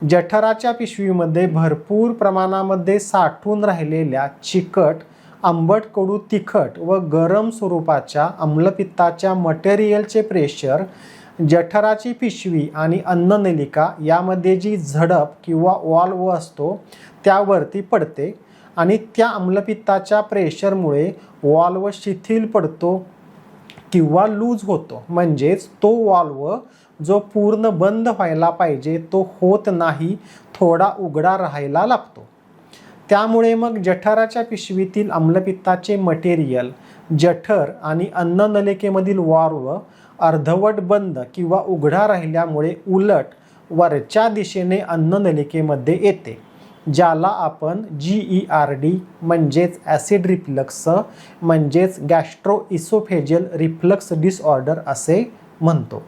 जठराच्या पिशवीमध्ये भरपूर प्रमाणामध्ये साठून राहिलेल्या चिकट, आंबट, कडू, तिखट व गरम स्वरूपाच्या आम्लपित्ताच्या मटेरियलचे प्रेशर जठराची पिशवी आणि अन्ननलिका यामध्ये जी झडप किंवा वॉल्व असतो त्यावरती पडते आणि त्या आम्लपित्ताच्या प्रेशरमुळे वॉल्व शिथिल पडतो किंवा लूज होतो, म्हणजेच तो वॉल्व जो पूर्ण बंद व्हायला पाहिजे तो होत नाही, थोडा उघडा राहायला लागतो. त्यामुळे मग जठराच्या पिशवीतील आम्लपित्ताचे मटेरियल जठर आणि अन्ननलिकेमधील वॉल्व अर्धवट बंद किंवा उघडा राहिल्यामुळे उलट वरच्या दिशेने अन्ननलिकेमध्ये येते, ज्याला आपण GERD म्हणजेच ॲसिड रिफ्लक्स म्हणजेच गॅस्ट्रोइसोफेजियल रिफ्लक्स डिसऑर्डर असे म्हणतो.